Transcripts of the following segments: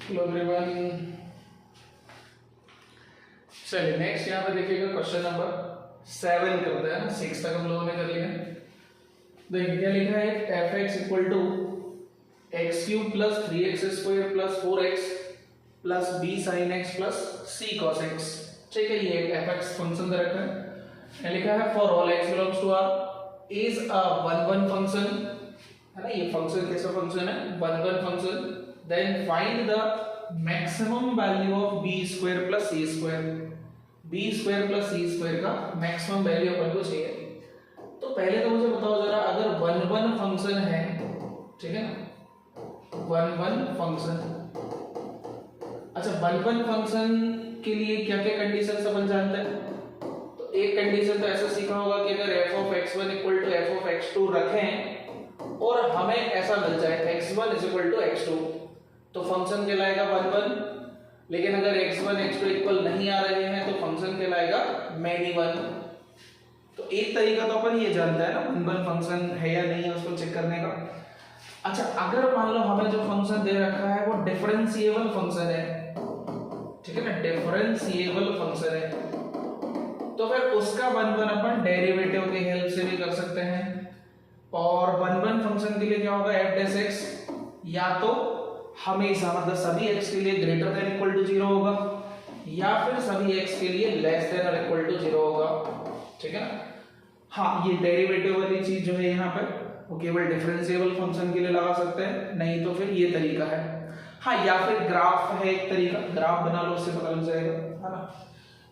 Hello everyone. चलिए next यहाँ पे देखिएगा क्वेश्चन नंबर 7 करते हैं। 6 तक हम लोगों ने कर लिया। देखिए क्या लिखा है, f x equal to x cube plus 3x square plus 4x plus b sine x plus c cos x. ठीक है, ये एक एफ एक्स फंक्शन दे रखा है। लिखा है for all x belongs to R is a one one function, है ना। ये फंक्शन कैसा फंक्शन है, one one function. Then find the maximum value of b square plus C square. B square plus C square का maximum value अपन को चाहिए। तो पहले तो मुझे बताओ जरा, अगर वन वन फंक्शन है, ठीक है ना, वन वन फंक्शन। अच्छा, वन वन फंक्शन के लिए क्या क्या कंडीशन अपन जानते हैं। तो एक कंडीशन तो ऐसा सीखा होगा कि अगर f of x1 equal to f of x2 रखें और हमें ऐसा मिल जाए x1 is equal to x2 तो फंक्शन कहलाएगा वन वन। लेकिन अगर x1 x2 इक्वल नहीं आ रहे हैं तो फंक्शन कहलाएगा मैनी वन। तो एक तरीका तो अपन ये जानता है ना, वन वन फंक्शन है या नहीं है उसको चेक करने का। अच्छा, अगर मान लो हमें जो फंक्शन दे रखा है वो डिफरेंशिएबल फंक्शन है, ठीक है ना, डिफरेंशिएबल फंक्शन है, तो फिर उसका वन वन अपन डेरिवेटिव की हेल्प से भी कर सकते हैं। और वन वन फंक्शन के लिए क्या होगा, एफ डैश एक्स या तो हमेशा मतलब सभी x के लिए ग्रेटर देन इक्वल टू 0 होगा या फिर सभी x के लिए लेस देन और इक्वल टू 0 होगा, ठीक है ना। हाँ, ये डेरिवेटिव वाली चीज जो है यहाँ पे वो केवल डिफरेंशिएबल फंक्शन के लिए लगा सकते हैं, नहीं तो फिर ये तरीका है। हाँ, या फिर ग्राफ है एक तरीका, ग्राफ बना लो, उससे पता लग जाएगा, है ना।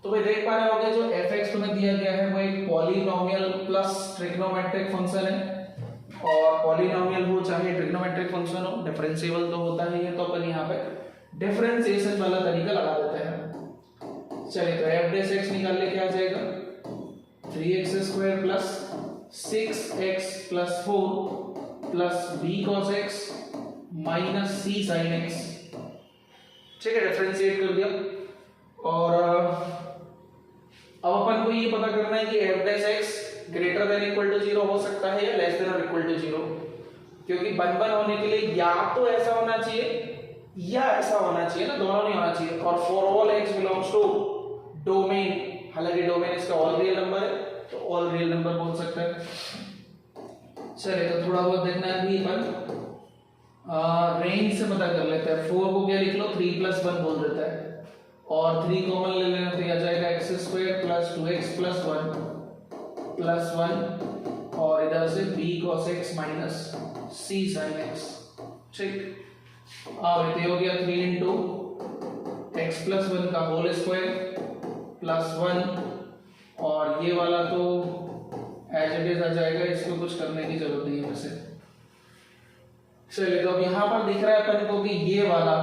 तो भाई देख पा रहे होंगे जो f(x) तुम्हें दिया गया है वो एक पॉलिनोमियल प्लस ट्रिग्नोमेट्रिक फंक्शन है। और पॉलिनोमियल हो चाहे ट्रिग्नोमेट्रिक फंक्शन हो, डिफरेंशिएबल तो होता ही है, तो अपन यहाँ पे डिफरेंशिएशन वाला तरीका लगा देते हैं। चलिए, तो f डैश x निकाल ले, क्या आ जाएगा 3x square plus 6x plus 4 plus b cos x minus c sin x। ठीक है, डिफरेंशिएट कर दिया। और अब अपन को ये पता करना है कि f dash x greater than equal to 0 हो सकता है या लेस देन और इक्वल टू 0, क्योंकि वन वन होने के लिए या तो ऐसा होना चाहिए या ऐसा होना चाहिए ना, दोनों नहीं होना चाहिए। और for all x belongs to domain, हालांकि डोमेन इसका ऑल रियल नंबर है तो ऑल रियल नंबर बोल सकते हैं। चलिए, तो थोड़ा बहुत देखना है अभी अपन रेंज से पता कर लेते हैं। 4 को क्या लिख लो, 3 प्लस 1 बोल देता है, और 3 कॉमन ले लेना तो आ जाएगा x square plus 2x plus 1 plus 1 और इधर से b cos x minus c sin x। ठीक, अब ये हो गया 3 इंटू एक्स प्लस 1 का होल स्क्वायर प्लस 1, और ये वाला तो एज इट इज आ जाएगा, इसको कुछ करने की जरूरत नहीं है वैसे। चलिए, तो अब यहाँ पर दिख रहा है अपन को कि ये वाला,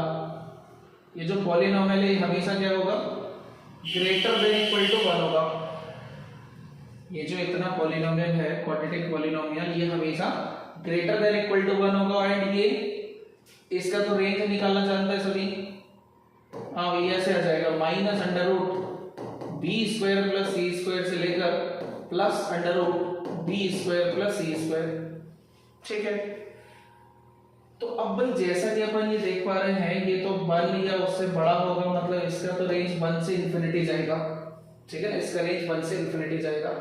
ये जो पॉलिनोमियल है हमेशा क्या होगा, ग्रेटर देन इक्वल टू 1 होगा। ये जो इतना पॉलिनोमियल है, क्वाड्रेटिक पॉलिनोमियल, ये हमेशा ग्रेटर देन इक्वल टू 1 होगा। एंड ये इसका तो रेंज निकालना जानता है सभी। हाँ, ये ऐसे आ जाएगा minus under root B square plus सी स्क्वायर से लेकर plus under root B square plus सी स्क्वायर। ठीक है, तो अब भाई जैसा कि अपन ये देख पा रहे हैं, ये तो 1 या उससे बड़ा होगा, मतलब इसका तो रेंज 1 से इन्फिनिटी जाएगा, ठीक है ना, इसका रेंज 1 से इन्फिनिटी जाएगा।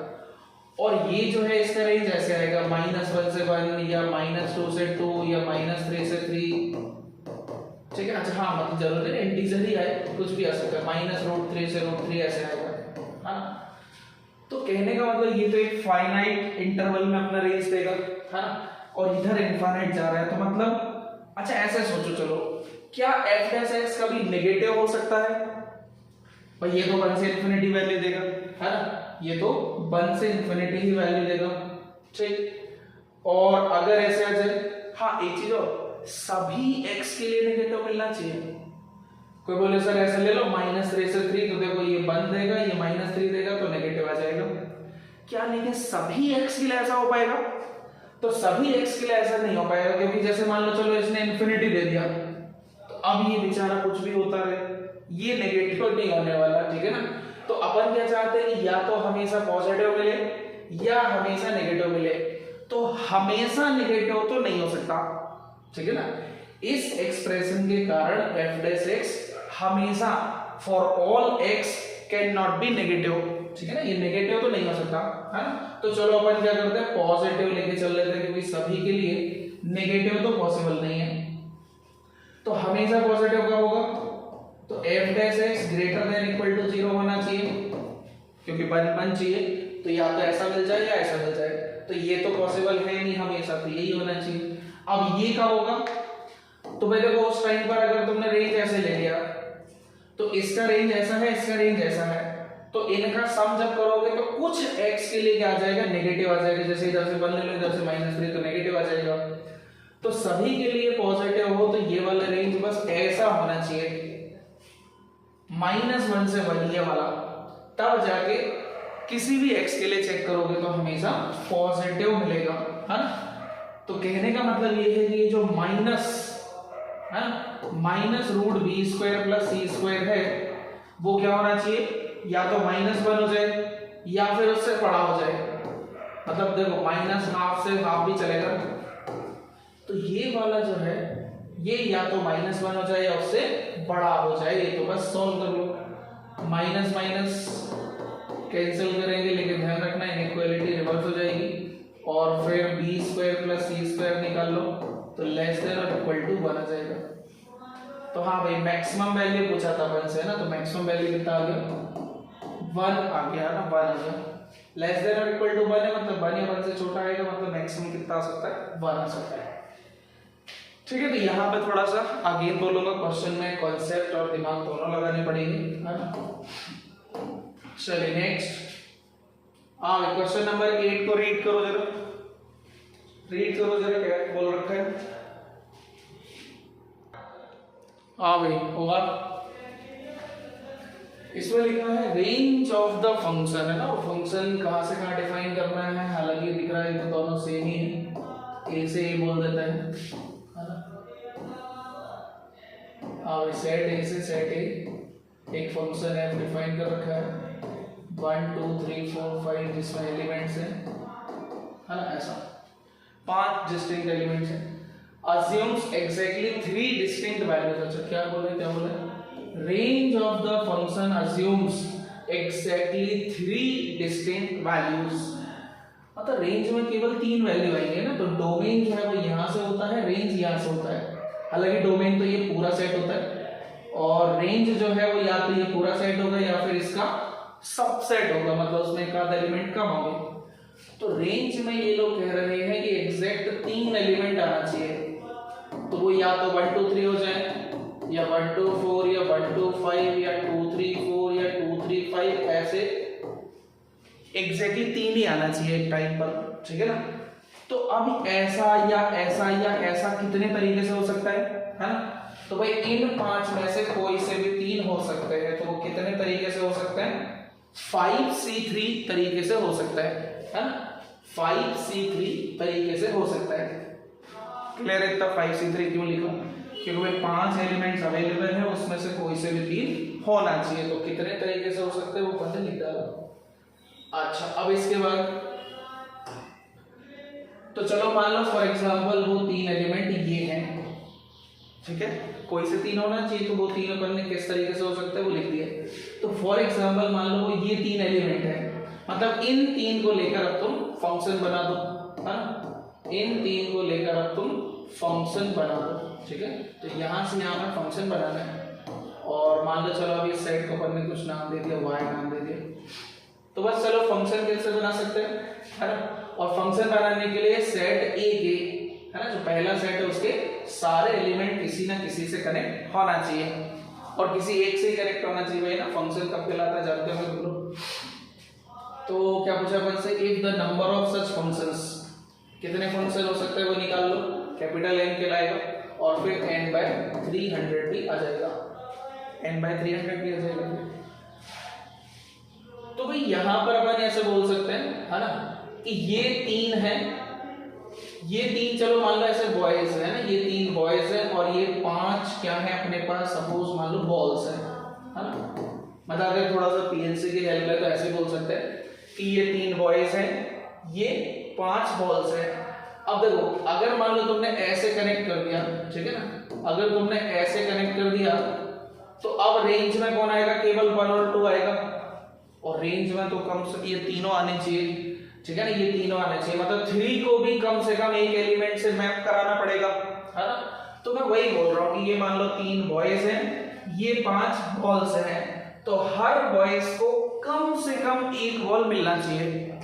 और ये जो है इसका रेंज ऐसे आएगा -1 से 1 या -2 से 2 या -3 से 3। ठीक है, अच्छा हाँ, मतलब जरूर है इंटीजर ही आए, कुछ भी आ सकता है, -√3 से √3 ऐसे आएगा, हाँ। तो कहने का मतलब ये तो एक फाइनाइट इंटरवल में अपना रेंज देगा, है ना, और इधर इनफाइनाइट जा रहा है, तो मतलब अच्छा ऐसे सोचो, चलो क्या f डैश x कभी नेगेटिव हो सकता है भाई, ये तो 1 से इन्फिनिटी वैल्यू देगा, है ना, ये तो 1 से इन्फिनिटी ही वैल्यू देगा। ठीक, और अगर ऐसे आ जाए, हाँ एक चीज और, सभी x के लिए नेगेटिव मिलना चाहिए। कोई बोले सर ऐसे ले लो -3 से 3, तो देखो ये 1 देगा, ये -3 देगा, तो नेगेटिव आ जाएगा। क्या लेकिन सभी x के लिए ऐसा हो पाएगा? तो सभी x के लिए ऐसा नहीं हो पाएगा, क्योंकि जैसे मान लो चलो इसने इन्फिनिटी दे दिया, तो अब ये बेचारा कुछ भी होता रहे, ये नेगेटिव नहीं होने वाला, ठीक है ना। तो अपन क्या चाहते हैं, या तो हमेशा पॉजिटिव मिले या हमेशा नेगेटिव मिले। तो हमेशा नेगेटिव तो नहीं हो सकता, ठीक है ना, इस एक्सप्रेशन के कारण एफ डैश एक्स हमेशा for all x can not be negative, ठीक है ना, ये नेगेटिव तो नहीं हो सकता, है ना। तो चलो अपन क्या करते हैं, पॉजिटिव लेके चल लेते हैं, क्योंकि सभी के लिए नेगेटिव तो पॉसिबल नहीं है। तो हमेशा पॉजिटिव का होगा, तो f dash x greater than equal to 0 होना चाहिए, क्योंकि बन चाहिए, तो या तो ऐसा मिल जाए या ऐसा मिल जाए, तो ये तो पॉसिबल है नहीं हमेशा, तो यही होना चाहिए। अब ये कब होगा, तो भाई देखो उस टाइम पर अगर तुमने रेंज ऐसे ले लिया, तो इसका रेंज ऐसा है, इसका रेंज ऐसा है, तो इनका सम जब करोगे तो कुछ x के लिए क्या आ जाएगा, नेगेटिव आ जाएगा। जैसे इधर से 1 ले लो, इधर से -3, तो नेगेटिव आ जाएगा। तो सभी के लिए पॉजिटिव हो तो ये वाला रेंज बस ऐसा होना चाहिए, -1 से 1 ये वाला, तब जाके किसी भी x के लिए चेक करोगे तो हमेशा पॉजिटिव मिलेगा, है ना। तो कहने का मतलब ये है कि ये जो माइनस है -√b² + c² है, वो क्या होना चाहिए, या तो -1 हो जाए या फिर उससे बड़ा हो जाए। मतलब देखो -½ से हाफ भी चलेगा, तो ये वाला जो है ये या तो -1 हो जाए या उससे बड़ा हो जाए, तो बस सॉल्व कर लो। माइनस माइनस कैंसिल करेंगे, लेकिन ध्यान रखना इनइक्वालिटी रिवर्स हो जाएगी, और फिर b² + c² निकाल लो, तो लेस देन और इक्वल टू 1 आ जाएगा। तो हाँ भाई मैक्सिमम वैल्यू पूछा था 1 से, है ना, तो मैक्सिमम वैल्यू कितना आ गया, 1 आ गया ना, 1 आ गया। लेस देन और इक्वल टू 1 है, मतलब 1 या 1 से छोटा आएगा, मतलब मैक्सिमम कितना आ सकता है, 1 आ सकता है। ठीक है, तो यहाँ पे थोड़ा सा अगेन बोलूंगा, क्वेश्चन में कॉन्सेप्ट और दिमाग दोनों लगाने पड़ेंगे, है ना। चलिए नेक्स्ट, क्वेश्चन नंबर 8 को रीड करो जरा, क्या बोल रखा है। भाई होगा, इसमें लिखा है रेंज ऑफ द फंक्शन, है ना, वो फंक्शन कहां से कहां डिफाइन करना है। हालांकि दिख रहा है तो दोनों सेम ही है, ए से ए बोल देता है ना। सेट ए से सेट ए एक फंक्शन है, डिफाइन कर रखा है 1 2 3 4 5 जिसमें एलिमेंट्स है ना, ऐसा 5 डिस्टिंक्ट एलिमेंट्स हैं। assumes exactly 3 distinct values। अच्छा क्या बोले, range of the function assumes exactly 3 distinct values। मतलब रेंज में केवल 3 वैल्यू आएंगे ना, तो डोमेन जो है वो यहाँ से होता है, रेंज यहाँ से होता है। हालांकि डोमेन तो ये पूरा सेट होता है, और रेंज जो है वो या तो ये पूरा सेट होगा या फिर इसका सबसेट होगा, मतलब उसमें एक आध एलिमेंट कम होंगे। तो रेंज में ये लोग कह रहे हैं कि एग्जैक्ट 3 एलिमेंट आना चाहिए, तो वो या तो 1 2 3 हो जाए, या 1 2 4, या 1 2 5, या 2 3 4, या 2 3 5, ऐसे एग्जैक्टली 3 ही आना चाहिए एक टाइम पर, ठीक है ना। तो अब ऐसा या ऐसा या ऐसा कितने तरीके से हो सकता है ना। तो भाई इन 5 में से कोई से भी 3 हो सकते हैं, तो वो कितने तरीके से हो सकते हैं, 5c3 तरीके से हो सकता है ना, 5c3 तरीके से हो सकता है। क्लियर है, इतना 5c3 क्यों लिखा, क्योंकि भाई 5 एलिमेंट्स अवेलेबल है, उसमें से कोई से भी 3 होना चाहिए, तो कितने तरीके से हो सकते हैं वो पता लिख डाला। अच्छा अब इसके बाद तो चलो मान लो फॉर एग्जांपल वो 3 एलिमेंट ये हैं, ठीक है, कोई से 3 होना चाहिए, तो वो 3 अपन ने किस तरीके से हो सकता है वो लिख दिया। तो फॉर एग्जांपल मान लो वो ये 3 एलिमेंट है, मतलब इन 3 को लेकर अब तुम फंक्शन बना दो, है ना, इन 3 को लेकर अब तुम फंक्शन बना दो, ठीक है। तो यहाँ से यहाँ पर फंक्शन बनाना है, और मान लो चलो अभी इस सेट को अपन ने कुछ नाम दे दिया, y नाम दे दिया, तो बस चलो फंक्शन कैसे बना सकते हैं, है ना। और फंक्शन बनाने के लिए सेट ए के, है ना, जो पहला सेट है उसके सारे एलिमेंट किसी ना किसी से कनेक्ट होना चाहिए, और किसी एक से ही कनेक्ट होना चाहिए भाई ना। फंक्शन कब कहलाता है जानते हो तुम लोग। तो क्या पूछा अपन से, if the number of such functions, कितने फंक्शन हो सकते हैं वो निकाल लो, कैपिटल N कहलाएगा, और फिर n/300 भी आ जाएगा, n/300 भी आ जाएगा। तो भाई यहां पर अपन ऐसे बोल सकते हैं, है ना, कि ये 3 है, ये 3 चलो मान लो ऐसे बॉयज है ना, ये 3 बॉयज है, और ये 5 क्या है अपने पास, सपोज मान लो बॉल्स है ना। मतलब अगर थोड़ा सा पीएनसी की हेल्प है तो ऐसे बोल सकते हैं कि ये 3 बॉयज हैं, ये 5 बॉल्स है। अब देखो अगर मान लो तुमने ऐसे कनेक्ट कर दिया, ठीक है ना, अगर तुमने ऐसे कनेक्ट कर दिया तो अब रेंज में कौन आएगा, केवल 1 और 2 आएगा, और रेंज में तो कम से ये तीनों आने चाहिए, ठीक है ना, ये तीनों आने चाहिए, मतलब 3 को भी कम से कम एक एलिमेंट से मैप कराना पड़ेगा, है ना। तो मैं वही बोल रहा हूँ कि ये मान लो 3 बॉयज हैं, ये 5 बॉल्स हैं, तो हर बॉयज को कम से कम एक बॉल मिलना चाहिए।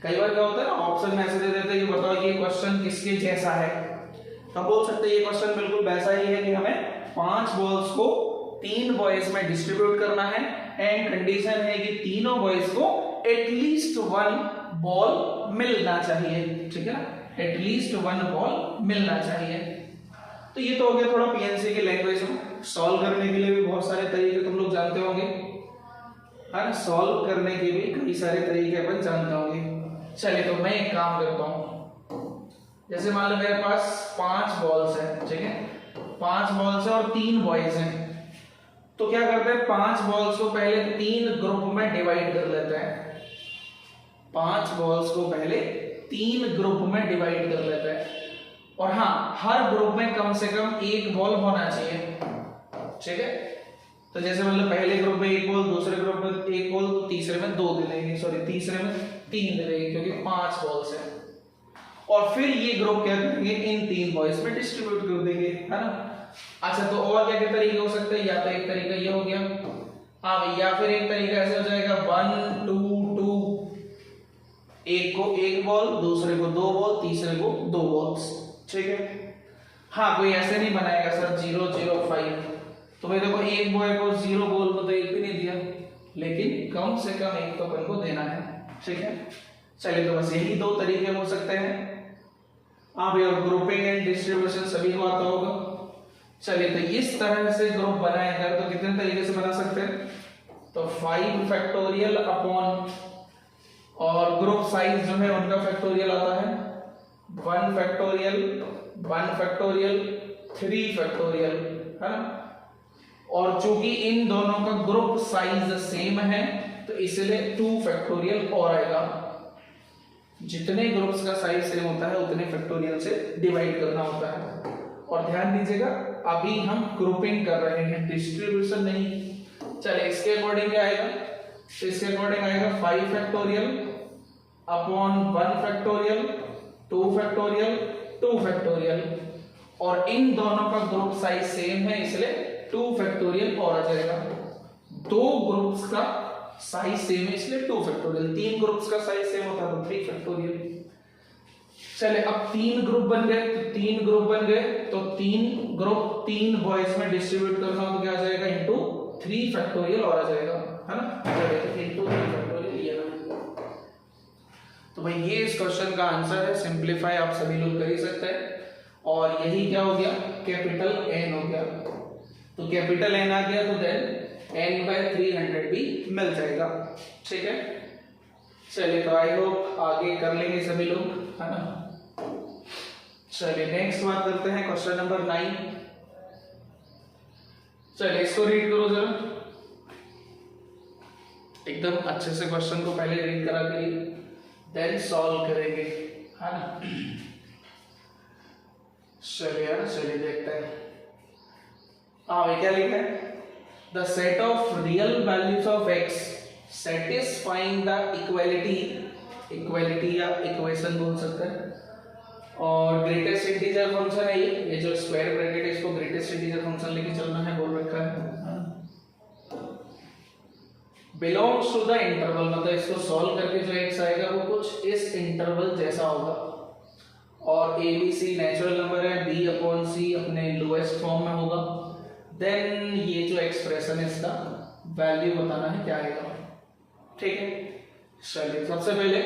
कई बार क्या होता है ना, ऑप्शन में ऐसे दे देते हैं कि बताओ ये क्वेश्चन किसके जैसा है, तो बोल सकते हैं ये क्वेश्चन बिल्कुल वैसा ही है कि हमें 5 बॉल्स को 3 बॉयज में डिस्ट्रीब्यूट करना है, एंड कंडीशन है कि तीनों बॉयज को एटलीस्ट 1 बॉल मिलना चाहिए, ठीक है ना, एटलीस्ट 1 बॉल मिलना चाहिए। तो ये तो हो गया थोड़ा पीएनसी की लैंग्वेज में। सॉल्व करने के लिए भी बहुत सारे तरीके तुम लोग जानते होंगे, है ना, सॉल्व करने के भी कई सारे तरीके अपन जानते होंगे। चलिए तो मैं एक काम करता हूँ, जैसे मान लो मेरे पास 5 बॉल्स हैं, ठीक है, 5 बॉल्स हैं और 3 बॉयज हैं, तो क्या करते हैं 5 बॉल्स को पहले 3 ग्रुप में डिवाइड कर लेते हैं, 5 बॉल्स को पहले 3 ग्रुप में डिवाइड कर लेते हैं, और हाँ हर ग्रुप में कम से कम एक बॉल होना चाहिए, ठीक है। तो जैसे मतलब पहले ग्रुप में एक बॉल, दूसरे ग्रुप में एक बॉल, तो तीसरे में 2 दे देंगे, सॉरी तीसरे में 3 दे देंगे क्योंकि 5 बॉल्स हैं, और फिर ये ग्रुप क्या करेंगे, इन 3 बॉयज में डिस्ट्रीब्यूट कर देंगे, है ना। अच्छा तो और क्या क्या तरीके हो सकते हैं, या तो एक तरीका ये हो गया, हाँ, या फिर एक तरीका ऐसे हो जाएगा 1 2 2, एक को एक बॉल, दूसरे को 2 बॉल, तीसरे को 2 बॉल्स, ठीक है। हाँ कोई ऐसे नहीं बनाएगा सर 0 0 5, तो भाई देखो एक बॉय को 0 बॉल को तो एक भी नहीं दिया, लेकिन कम से कम एक तो अपन को देना है, ठीक है। चलिए तो बस यही 2 तरीके हो सकते हैं। हाँ भैया ग्रुपिंग एंड डिस्ट्रीब्यूशन सभी को आता होगा। चलिए तो इस तरह से ग्रुप बनाएगा तो कितने तरीके से बना सकते हैं, तो 5 फैक्टोरियल अपॉन, और ग्रुप साइज जो है उनका फैक्टोरियल आता है 1 फैक्टोरियल 1 फैक्टोरियल 3 फैक्टोरियल, है ना। और चूंकि इन दोनों का ग्रुप साइज सेम है तो इसलिए 2 फैक्टोरियल और आएगा, जितने ग्रुप्स का साइज सेम होता है उतने फैक्टोरियल से डिवाइड करना होता है। और ध्यान दीजिएगा अभी हम ग्रुपिंग कर रहे हैं, डिस्ट्रीब्यूशन नहीं। चलिए इसके अकॉर्डिंग क्या आएगा, तो इसके अकॉर्डिंग आएगा 5 factorial upon 1 factorial 2 factorial 2 factorial, और इन दोनों का ग्रुप साइज सेम है इसलिए 2 फैक्टोरियल और आ जाएगा। 2 ग्रुप्स का साइज सेम है इसलिए 2 फैक्टोरियल, 3 ग्रुप्स का साइज सेम होता है तो 3 फैक्टोरियल। चले अब 3 ग्रुप बन गए, तो 3 ग्रुप बन गए तो 3 ग्रुप 3 बॉयज में डिस्ट्रीब्यूट करना हो तो क्या आ जाएगा, इनटू 3 फैक्टोरियल और आ जाएगा, है ना, चलिए इनटू 3 फैक्टोरियल ये ना। तो भाई ये इस क्वेश्चन का आंसर है, सिंपलीफाई आप सभी लोग कर ही सकते हैं, और यही क्या हो गया, कैपिटल N हो गया। तो कैपिटल N आ गया तो देन n/300 भी मिल जाएगा, ठीक है। चलिए तो आई होप आगे कर लेंगे सभी लोग, है ना। चलिए नेक्स्ट बात करते हैं क्वेश्चन नंबर 9। चलिए इसको रीड करो जरा, एकदम अच्छे से क्वेश्चन को पहले रीड करा करिए, देन सॉल्व करेंगे, है ना। चलिए यार चलिए देखते हैं। हाँ क्या लिखा है, the set of real values of x satisfying the equality या इक्वेशन बोल सकते हैं, और ग्रेटेस्ट इंटीजर फंक्शन है ये जो स्क्वायर ब्रैकेट है इसको ग्रेटेस्ट इंटीजर फंक्शन लेके चलना है बोल रखा है, बिलोंग्स टू द इंटरवल, मतलब इसको सॉल्व करके जो x आएगा वो कुछ इस इंटरवल जैसा होगा, और a b c natural number है, b अपॉन सी अपने लोएस्ट फॉर्म में होगा, देन ये जो एक्सप्रेशन है इसका वैल्यू बताना है क्या आएगा, ठीक है। चलिए सबसे पहले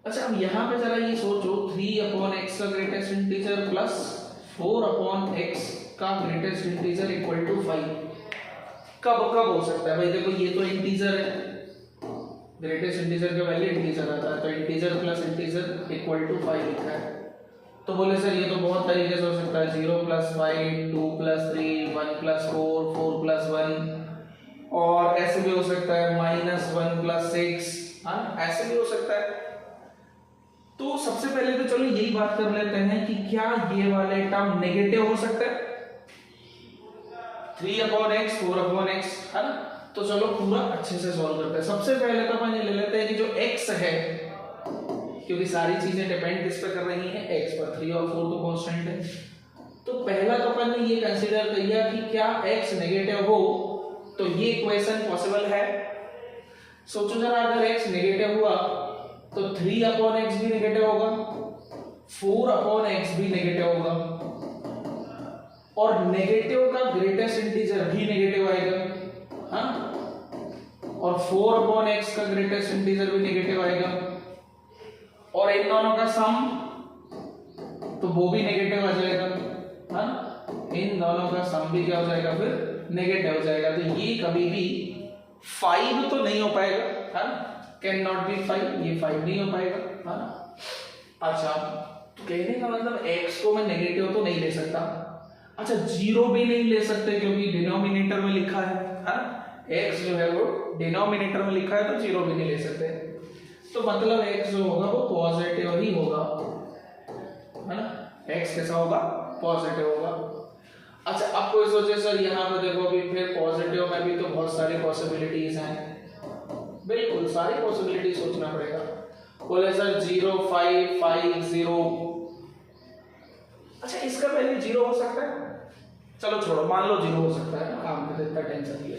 अच्छा अब यहाँ पे जरा ये सोचो 3/x का ग्रेटेस्ट इंटीजर प्लस 4/x का ग्रेटेस्ट इंटीजर इक्वल टू 5 कब हो सकता है भाई, देखो ये तो इंटीजर है, ग्रेटेस्ट इंटीजर का वैल्यू इंटीजर आता है, तो integer plus integer equal to 5 लिखा है, तो बोले सर ये तो बहुत तरीके से हो सकता है, 0 + 5 2 + 3 1 + 4 4 + 1, और ऐसे भी हो सकता है -1 + 6, हाँ ऐसे भी हो सकता है। तो सबसे पहले तो चलो यही बात कर लेते हैं कि क्या ये वाले टर्म नेगेटिव हो सकते हैं, 3/x 4/x, है ना। तो चलो पूरा अच्छे से सॉल्व करते हैं। सबसे पहले तो अपन ये ले लेते हैं कि जो x है, क्योंकि सारी चीजें डिपेंड किस पे कर रही हैं, x पर। 3 और 4 तो कांस्टेंट है। तो पहला तो अपन ने ये कंसीडर किया कि क्या x नेगेटिव हो, तो ये इक्वेशन पॉसिबल है। सोचो जरा, अगर x नेगेटिव हुआ तो 3/x भी नेगेटिव होगा, 4/x भी नेगेटिव होगा, और नेगेटिव का ग्रेटेस्ट इंटीजर भी नेगेटिव आएगा, हाँ? और 4/x का ग्रेटेस्ट इंटीजर भी नेगेटिव आएगा, और इन दोनों का सम तो वो भी नेगेटिव आ जाएगा, हाँ? इन दोनों का सम भी क्या हो जाएगा, फिर नेगेटिव हो जाएगा। तो ये कभी भी 5 तो नहीं हो पाएगा, हाँ? कैन नॉट बी 5, ये 5 नहीं हो पाएगा, हाँ? अच्छा, तो कहने का मतलब x को मैं नेगेटिव तो नहीं ले सकता। अच्छा, 0 भी नहीं ले सकते क्योंकि डिनोमिनेटर में लिखा है, हाँ? x जो है वो डिनोमिनेटर में लिखा है, तो 0 भी नहीं ले सकते। तो मतलब x जो होगा वो पॉजिटिव ही होगा, है ना। x कैसा होगा, पॉजिटिव होगा। अच्छा, अब कोई सोचे सर यहाँ पे देखो अभी फिर पॉजिटिव में भी तो बहुत सारी पॉसिबिलिटीज हैं। बिल्कुल सारी पॉसिबिलिटी सोचना पड़ेगा। बोले सर 0 5 5 0, अच्छा इसका वैल्यू 0 हो सकता है, चलो छोड़ो, मान लो 0 हो सकता है, काम में इतना टेंशन नहीं है।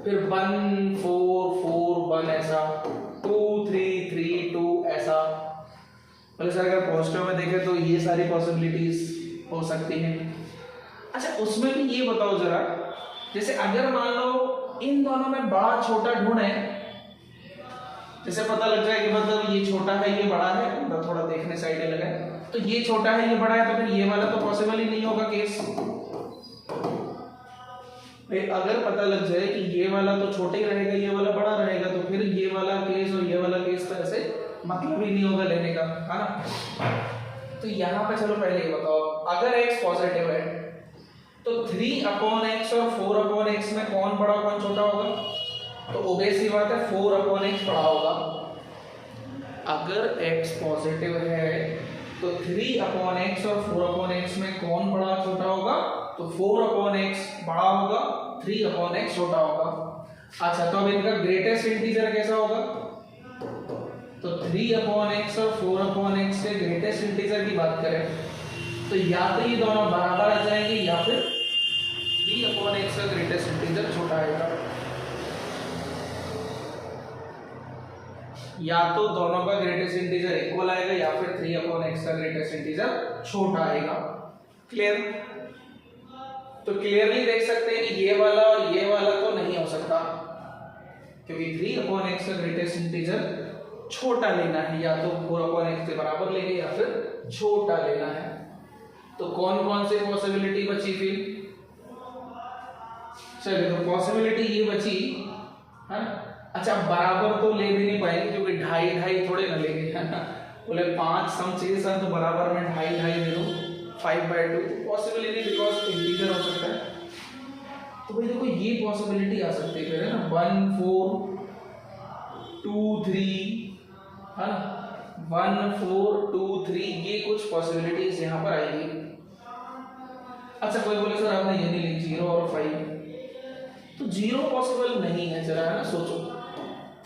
फिर 1 4 4 1 ऐसा, 2 3 3 2 ऐसा। बोले सर अगर पॉजिटिव में देखें तो ये सारी पॉसिबिलिटीज हो सकती हैं। अच्छा, उसमें भी ये बताओ जरा, जैसे अगर मान लो इन दोनों में बड़ा छोटा ढूंढे, जैसे पता लग जाए कि मतलब ये छोटा है ये बड़ा है, मतलब थोड़ा देखने से आइडिया लगा, तो ये छोटा है ये बड़ा है, तो फिर ये वाला तो पॉसिबल ही नहीं होगा केस। अगर पता लग जाए कि ये वाला तो छोटा ही रहेगा ये वाला बड़ा रहेगा, तो फिर ये वाला केस और ये वाला केस तो ऐसे मतलब ही नहीं होगा लेने का, है ना। तो यहाँ पे चलो पहले ये बताओ, अगर x पॉजिटिव है तो 3/x और 4/x में कौन बड़ा कौन छोटा होगा, तो ऑब्वियस सी बात है 4/x बड़ा होगा। अगर x पॉजिटिव है तो 3/x और 4/x में कौन बड़ा छोटा होगा, तो 4/x बड़ा होगा, 3/x छोटा होगा। अच्छा, तो अब इनका ग्रेटेस्ट इंटीजर कैसा होगा, तो 3/x और 4/x के ग्रेटेस्ट इंटीजर की बात करें तो या तो ये दोनों बराबर आ जाएंगे या फिर 3/x का ग्रेटेस्ट इंटीजर छोटा आएगा। या तो दोनों का ग्रेटेस्ट इंटीजर इक्वल आएगा या फिर 3/x का ग्रेटेस्ट इंटीजर छोटा आएगा। क्लियर? तो क्लियरली देख सकते हैं कि ये वाला और ये वाला तो नहीं हो सकता, क्योंकि 3/x का ग्रेटेस्ट इंटीजर छोटा लेना है, या तो 4/x के बराबर लेंगे या फिर छोटा लेना है। तो कौन कौन सी पॉसिबिलिटी बची फिर, चलिए तो पॉसिबिलिटी ये बची, है ना। अच्छा, बराबर तो ले भी नहीं पाएंगे क्योंकि 2.5 2.5 थोड़े ना लेंगे, है ना। बोले 5 सम चाहिए सर, तो बराबर में 2.5 2.5 दे दो, 5/2 पॉसिबिलिटी बिकॉज इंटीजर हो सकता है। तो भाई देखो ये पॉसिबिलिटी आ सकती है, है ना, 1 4 2 3, है ना, 1 4 2 3, ये कुछ पॉसिबिलिटीज यहाँ पर आएगी। अच्छा, कोई बोले सर आपने ये नहीं लिखी 0 और 5, तो 0 पॉसिबल नहीं है, जरा है ना सोचो,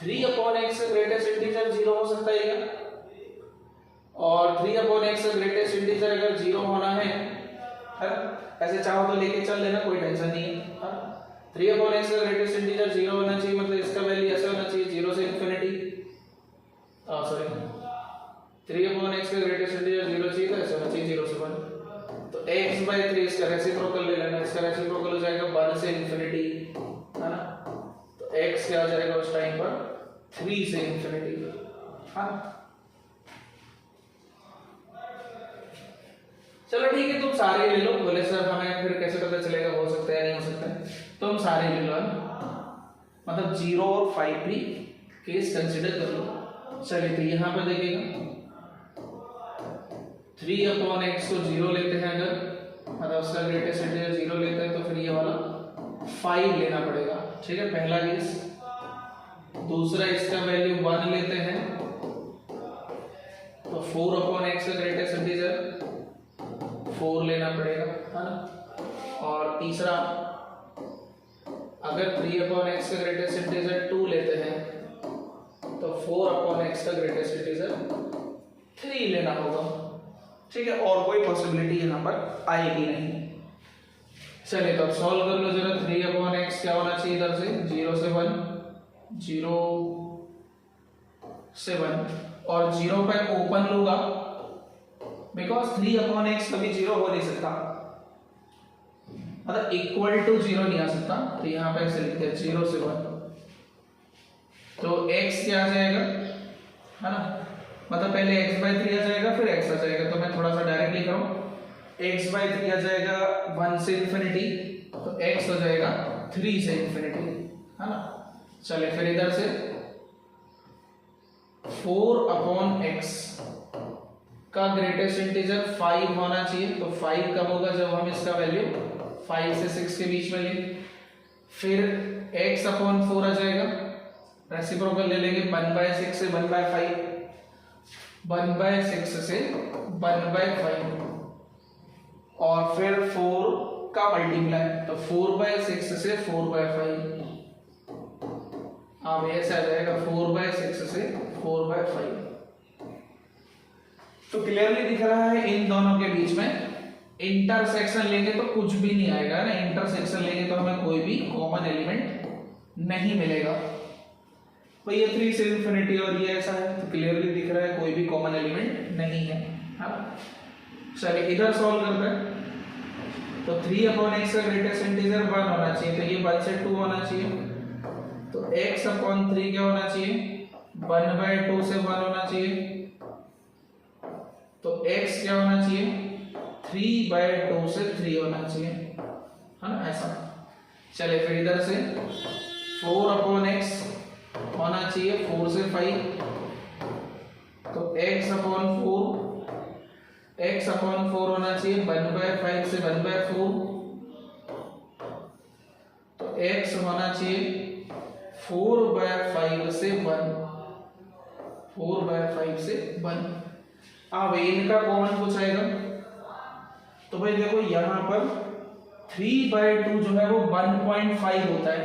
3/x का ग्रेटेस्ट इंटीजर 0 हो सकता है क्या, और 3/x का ग्रेटेस्ट इंटीजर अगर 0 होना है, ऐसे चाहो तो लेके चल लेना, कोई टेंशन नहीं है। 3/x का ग्रेटेस्ट इंटीजर 0 होना चाहिए, मतलब इसका वैल्यू ऐसा होना चाहिए 0 से इंफिनिटी, सॉरी 3/x का ग्रेटेस्ट इंटीजर 0 चाहिए, तो ऐसा होना चाहिए 0 से 1। तो x/3 इसका रेसिप्रोकल ले लेना, इसका रेसिप्रोकल हो जाएगा 1 से इंफिनिटी, है ना। तो x क्या हो जाएगा उस टाइम पर 3 से इंफिनिटी, हाँ। चलो ठीक है, तुम सारे ले लो। बोले सर हमें फिर कैसे पता चलेगा हो सकता है नहीं हो सकता है, तो हम सारे ले लो, मतलब 0 और 5 भी केस कंसिडर कर लो। चलिए तो यहाँ पे देखिएगा 3/x को 0 लेते हैं, अगर मतलब उसका ग्रेटेस्ट इंटीजर 0 लेते हैं, तो फिर ये वाला 5 लेना पड़ेगा, ठीक है, पहला केस। दूसरा इसका वैल्यू 1 लेते हैं, तो तो 4 अपॉन एक्स का ग्रेटेस्ट इंटीजर 4 लेना पड़ेगा, है ना। और तीसरा, अगर 3 अपॉन एक्स का ग्रेटेस्ट इंटीजर 2 लेते हैं तो 4 अपॉन एक्स का ग्रेटेस्ट इंटीजर 3 लेना होगा, ठीक है। और कोई पॉसिबिलिटी यहाँ पर आएगी नहीं। चलिए तो अब सॉल्व कर लो जरा। 3 अपॉन एक्स क्या होना चाहिए इधर से, 0 से 1, 0 से 1, और 0 पे ओपन लूंगा बिकॉज 3 अपॉन एक्स कभी 0 हो नहीं सकता, मतलब इक्वल टू 0 नहीं आ सकता, तो यहाँ पे ऐसे लिखते हैं 0 से 1। तो x क्या आ जाएगा, है ना, मतलब पहले x/3 आ जाएगा फिर x आ जाएगा। तो मैं थोड़ा सा डायरेक्टली करूं, x/3 आ जाएगा 1 से इंफिनिटी, तो x हो जाएगा 3 से इंफिनिटी, है ना। चलिए फिर इधर से 4 अपॉन x का ग्रेटेस्ट इंटीजर 5 होना चाहिए, तो 5 कब होगा जब हम इसका वैल्यू 5 से 6 के बीच में लें। फिर x अपॉन 4 आ जाएगा, रेसिप्रोकल ले लेंगे 1/6 से 1/5, 1/6 से 1/5, और फिर 4 का मल्टीप्लाई, तो 4/6 से 4/5, अब ऐसे आ जाएगा 4/6 से 4/5। तो क्लियरली दिख रहा है इन दोनों के बीच में इंटरसेक्शन लेंगे तो कुछ भी नहीं आएगा ना, इंटरसेक्शन लेंगे तो हमें कोई भी कॉमन एलिमेंट नहीं मिलेगा। भाई ये 3 से इंफिनिटी और ये ऐसा है, तो क्लियरली दिख रहा है कोई भी कॉमन एलिमेंट नहीं है, हाँ। चलिए इधर सॉल्व करते हैं। तो 3 अपॉन एक्स का ग्रेटेस्ट इंटीजर 1 होना चाहिए, तो ये 1 से 2 होना चाहिए, तो x अपॉन 3 क्या होना चाहिए, 1/2 से 1 होना चाहिए, तो x क्या होना चाहिए, 3/2 से 3 होना चाहिए, है ना, ऐसा। चलिए फिर इधर से 4 अपॉन x होना चाहिए 4 से 5, तो x अपॉन 4 होना चाहिए 1/5 से 1/4, तो x होना चाहिए 4/5 से 1, 4/5 से 1। अब इनका कॉमन कुछ आएगा, तो भाई देखो यहां पर 3/2 जो है वो 1.5 होता है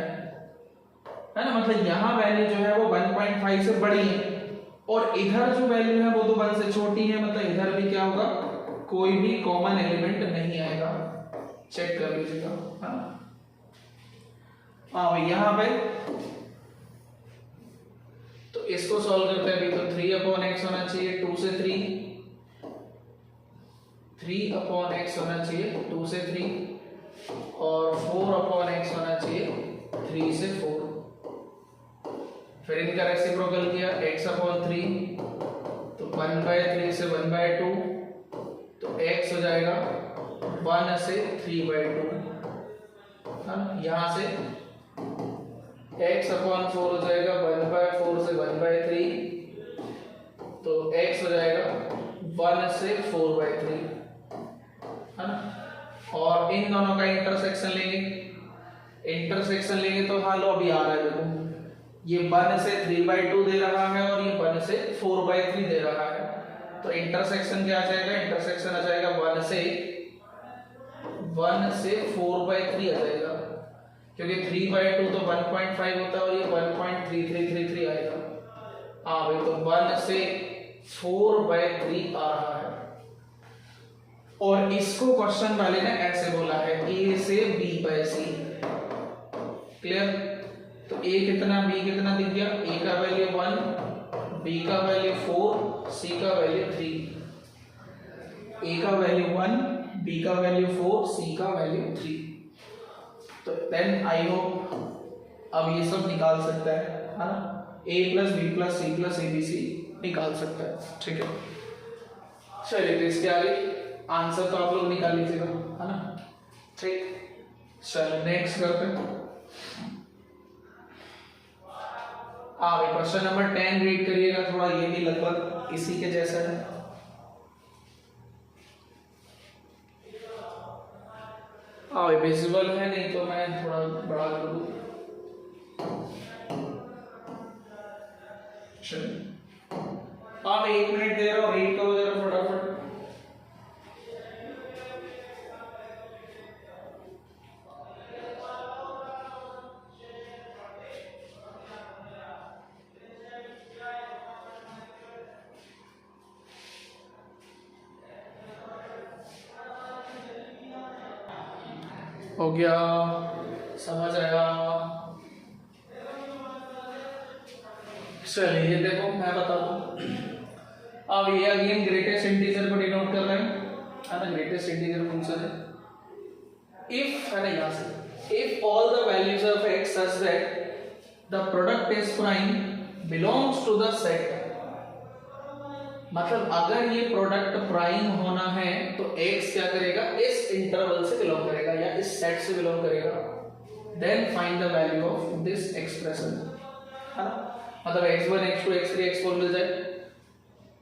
ना, मतलब यहां वैल्यू जो है वो 1.5 से बड़ी है, और इधर जो वैल्यू है वो तो 1 से छोटी है, मतलब इधर भी क्या होगा, कोई भी कॉमन एलिमेंट नहीं आएगा। चेक कर लीजिएगा, है ना। हाँ भाई यहां पे तो इसको सॉल्व करते हैं अभी। तो 3 अपॉन एक्स होना चाहिए 2 से 3, 3 अपॉन एक्स होना चाहिए 2 से 3, और 4 अपॉन एक्स होना चाहिए 3 से 4। फिर इनका रेसिप्रोकल किया, x अपॉन 3, तो 1/3 से 1/2, तो x हो जाएगा 1 से 3/2, है ना। यहाँ से x अपॉन 4 हो जाएगा 1/4 से 1/3, तो x हो जाएगा 1 से 4/3, है ना। और इन दोनों का इंटरसेक्शन लेंगे तो हाँ लो अभी आ रहा है, देखो ये 1 से 3/2 दे रहा है और ये 1 से 4/3 दे रहा है, तो इंटरसेक्शन क्या आ जाएगा, इंटरसेक्शन आ जाएगा 1 से 4/3 आ जाएगा, क्योंकि 3/2 तो 1.5 होता है और ये 1.3333 आएगा। हाँ भाई, तो 1 से 4/3 आ रहा है, और इसको क्वेश्चन वाले ने ऐसे बोला है a से b/c। क्लियर। तो a कितना b कितना दिख गया, a का वैल्यू 1, b का वैल्यू 4, c का वैल्यू 3। a का वैल्यू 1, b का वैल्यू 4, c का वैल्यू 3। तो देन आई होप अब ये सब निकाल सकता है ना, a plus b plus c plus abc निकाल सकता है, ठीक है। चलिए तो इसके आगे आंसर तो आप लोग निकाल लीजिएगा, है ना, ठीक। चलो नेक्स्ट करते हैं। भाई क्वेश्चन नंबर 10 रीड करिएगा, थोड़ा ये भी लगभग इसी के जैसा है। भाई विजिबल है नहीं तो मैं थोड़ा बड़ा कर दूं। चलिए आप 1 मिनट दे रहे हो, रीड करो जरा फटाफट। हो गया, समझ आया? चलिए देखो मैं बता दूं, अब ये अगेन ग्रेटेस्ट इंटीजर को डिनोट कर रहे हैं, है ना। ग्रेटेस्ट इंटीजर फंक्शन है इफ, है ना, यहां से if all the values of x such that the product is prime belongs to the set. मतलब अगर ये प्रोडक्ट प्राइम होना है तो x क्या करेगा, इस इंटरवल से बिलोंग करेगा या इस सेट से बिलोंग करेगा। Then find the value of this expression, है ना। मतलब x1 x2 x3 x4 मिल जाए,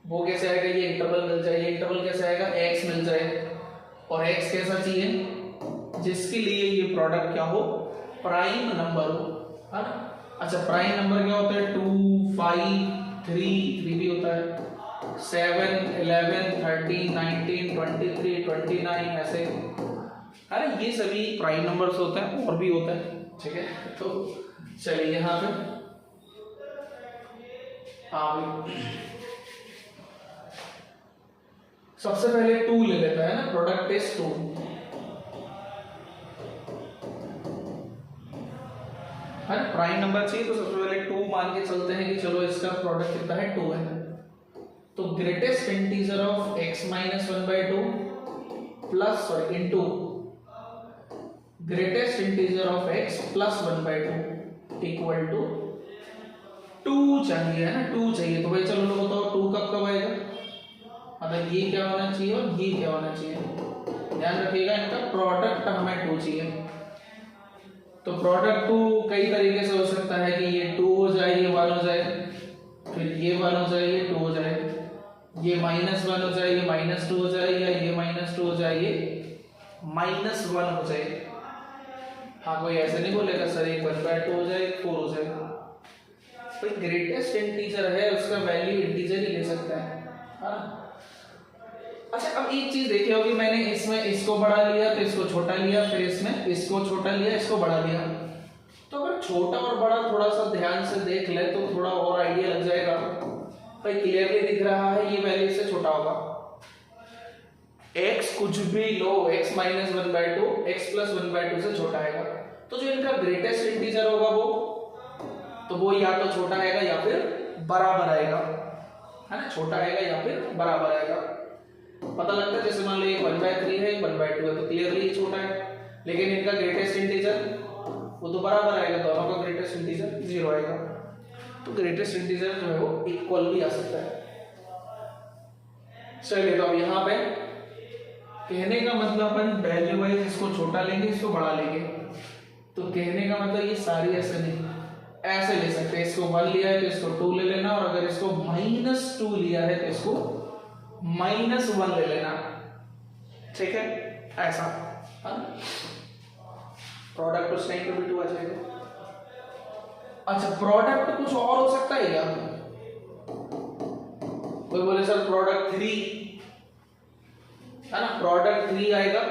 वो कैसे आएगा, ये इंटरवल मिल जाए, ये इंटरवल कैसे आएगा, x मिल जाए, और x कैसा चाहिए, जिसके लिए ये प्रोडक्ट क्या हो, प्राइम नंबर हो, है ना। अच्छा प्राइम नंबर क्या होता है, 2 5 3 भी होता है, 7 11 13 19 23 29 ऐसे, अरे ये सभी प्राइम नंबर्स होते हैं, और भी होता है, ठीक है। तो चलिए यहाँ पे सबसे पहले 2 ले लेता है ना, प्रोडक्ट इज 2, है ना। प्राइम नंबर चाहिए तो सबसे पहले 2 मान के चलते हैं कि चलो इसका प्रोडक्ट कितना है, 2 है। तो greatest integer of x minus 1/2 plus sorry into greatest integer of x plus 1/2 equal to 2 चाहिए, है ना। 2 चाहिए तो भाई चलो लोग बताओ 2 कब कब आएगा, मतलब ये क्या होना चाहिए और ये क्या होना चाहिए। ध्यान रखिएगा इनका प्रोडक्ट हमें 2 चाहिए। तो प्रोडक्ट 2 कई तरीके से हो सकता है कि ये 2 हो जाए, ये 1 हो जाए, फिर ये 1 हो जाए, ये 2 हो जाए, ये -1 हो जाए, ये -2 हो जाए, या ये -2 हो जाए, ये -1 हो जाए। हाँ कोई ऐसे नहीं बोलेगा सर एक 1/2 हो जाए, 4 हो जाए। तो ग्रेटेस्ट इंटीजर है, उसका वैल्यू इंटीजर ही ले सकता है, हाँ। अच्छा अब एक चीज देखी होगी मैंने, इसमें इसको बढ़ा लिया तो इसको छोटा लिया, फिर इसमें इसको छोटा लिया, इसको बढ़ा लिया। तो अगर छोटा और बड़ा थोड़ा सा ध्यान से देख ले तो थोड़ा और आइडिया लग जाएगा। भाई क्लियरली दिख रहा है ये वैल्यू से छोटा होगा, x कुछ भी लो, x माइनस 1/2 x प्लस 1/2 से छोटा आएगा। तो जो इनका ग्रेटेस्ट इंटीजर होगा वो या तो छोटा आएगा या फिर बराबर आएगा, है ना। छोटा आएगा या फिर बराबर आएगा। पता लगता है जैसे मान लो 1/3 है, 1/2 है, तो क्लियरली ये छोटा है। लेकिन इनका ग्रेटेस्ट इंटीजर वो तो बराबर आएगा, दोनों का ग्रेटेस्ट इंटीजर 0 आएगा। तो ग्रेटेस्ट इंटीजर जो है वो इक्वल भी आ सकता है। चलिए तो अब यहाँ पे कहने का मतलब अपन वैल्यू वाइज इसको छोटा लेंगे, इसको बड़ा लेंगे। तो कहने का मतलब ये सारी ऐसे नहीं, ऐसे ले सकते हैं। इसको 1 लिया है तो इसको 2 ले लेना, और अगर इसको -2 लिया है तो इसको -1 ले लेना, ठीक है, ऐसा। प्रोडक्ट उस टाइम पे भी 2 आ जाएगा। अच्छा प्रोडक्ट कुछ और हो सकता है क्या, कोई बोले सर प्रोडक्ट 3, है ना। प्रोडक्ट 3 आएगा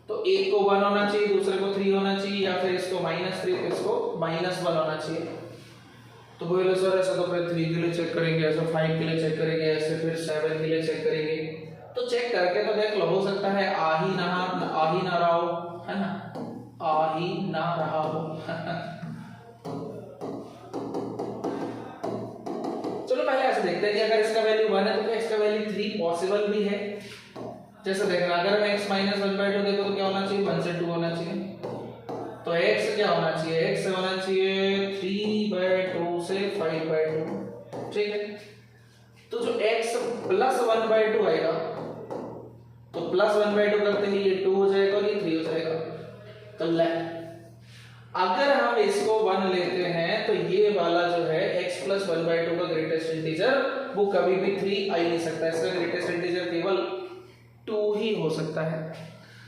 तो एक को 1 होना चाहिए, दूसरे को 3 होना चाहिए, या फिर इसको -3 इसको -1 होना चाहिए। तो बोले सर ऐसा तो फिर 3 के लिए चेक करेंगे, ऐसा 5 के लिए चेक करेंगे, ऐसे फिर 7 के लिए चेक करेंगे। तो चेक करके तो देख लो, हो सकता है आ ही ना रहा हो, है ना, आ ही ना रहा हो। चलो पहले ऐसे देखते हैं कि अगर इसका वैल्यू 1 है तो क्या इसका वैल्यू 3 पॉसिबल भी है। जैसे देखना, अगर मैं x माइनस 1/2 देखो तो क्या होना चाहिए, 1 से 2 होना चाहिए। तो x क्या होना चाहिए, x से होना चाहिए 3/2 से 5/2, ठीक है। तो जो x प्लस 1/2 आएगा, तो प्लस 1/2 करते ही ये 2 हो जाएगा और ये 3 हो जाएगा। तो अगर हम इसको 1 लेते हैं तो ये वाला जो है x प्लस 1/2 का ग्रेटेस्ट इंटीजर वो कभी भी 3 आ ही नहीं सकता। इसका ग्रेटेस्ट इंटीजर केवल 2 ही हो सकता है।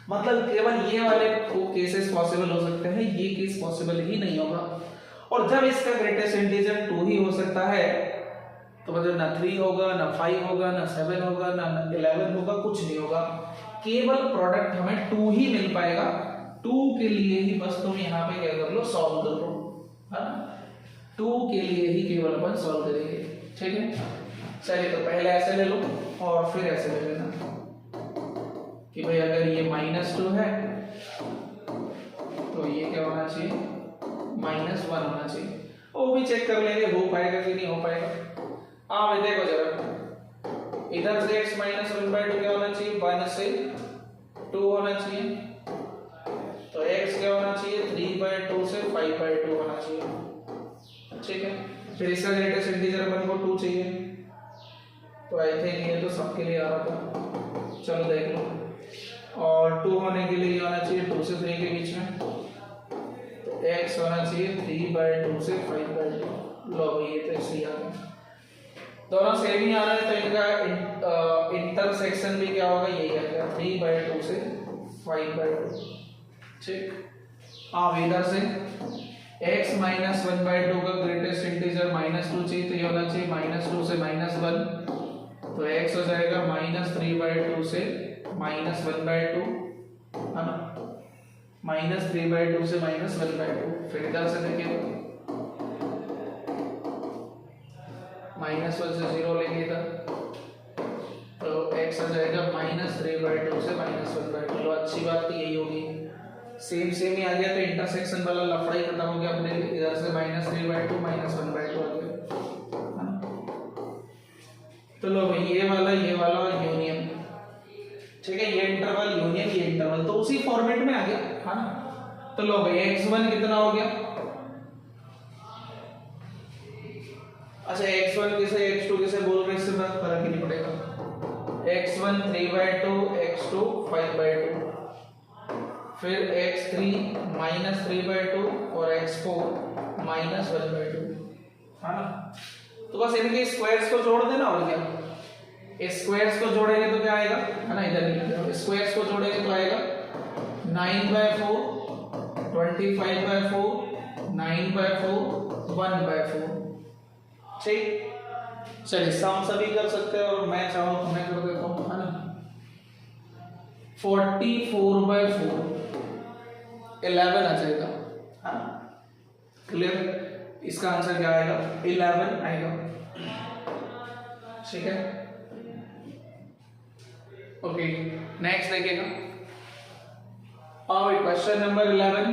मतलब केवल ये वाले केसेस पॉसिबल हो सकते हैं, ये केस पॉसिबल ही नहीं होगा। और जब इसका ग्रेटेस्ट इंटीजर 2 ही हो सकता है तो मतलब ना 3 होगा, ना 5 होगा, ना 7 होगा, ना 11 होगा, कुछ नहीं होगा। केवल प्रोडक्ट हमें 2 ही मिल पाएगा। 2 के लिए ही बस तुम यहाँ पे क्या कर लो, सॉल्व कर लो, है ना। 2 के लिए ही केवल अपन सॉल्व करेंगे, ठीक है। चलिए तो पहले ऐसे ले लो और फिर ऐसे ले लेना कि भाई अगर ये -2 है तो ये क्या होना चाहिए, -1 होना चाहिए। वो भी चेक कर लेंगे हो पाएगा कि नहीं हो पाएगा। हाँ भाई देखो जरा, इधर से x -1/2 क्या होना चाहिए, 1 से 2 होना चाहिए, तो x क्या होना चाहिए, 3/2 से 5/2 होना चाहिए, ठीक है। फिर इसका ग्रेटेस्ट इंटीजर अपन को 2 चाहिए, तो आई थिंक ये तो सबके लिए आ रहा था, चलो देख लो। और 2 होने के लिए होना चाहिए 2 से 3 के बीच में, तो x होना चाहिए 3/2 से 5/2। लो भाई ये तो ऐसे आ गया, दोनों सेम ही आ रहा है, तो इनका इंटरसेक्शन भी क्या होगा, यही आएगा 3/2 से 5/2, ठीक। अब इधर से x -1/2 का ग्रेटेस्ट इंटीजर -2 चाहिए, तो ये होना चाहिए -2 से -1, तो x हो जाएगा -3/2 से -1/2, है ना, -3/2 से -1/2। फिर इधर से देखिए -1 से 0 लेंगे इधर, तो x आ जाएगा -3/2 से -1/2। लो अच्छी बात तो यही होगी, सेम ही आ गया, तो इंटरसेक्शन वाला लफड़ा ही खत्म हो गया अपने लिए। इधर से -3/2 -1/2 आ गया, तो लो भाई ये वाला यूनियन, ठीक है, ये इंटरवल यूनियन, ये इंटरवल, तो उसी फॉर्मेट में आ गया, है ना। तो लो भाई x1 कितना हो गया, अच्छा x1 किसे x2 किसे बोल रहे, इससे फर्क ही नहीं पड़ेगा। x1 3/2, x2 5/2, फिर x3 -3/2 और x4 -1/2, है ना। तो बस इनके स्क्वायर्स को जोड़ देना, और क्या, स्क्वायर्स को जोड़ेंगे तो क्या आएगा, है ना, इधर लिख दो, स्क्वायर्स को जोड़ेंगे तो आएगा 9/4, 25/4, 9/4, 1/4, ठीक। चलिए सम सभी कर सकते हैं, और मैं चाहूँ तो मैं कर देता हूँ, है ना। 44/4 11 आ जाएगा, हाँ क्लियर। इसका आंसर क्या आएगा, 11 आएगा, ठीक है। ओके नेक्स्ट देखिएगा, और क्वेश्चन नंबर 11,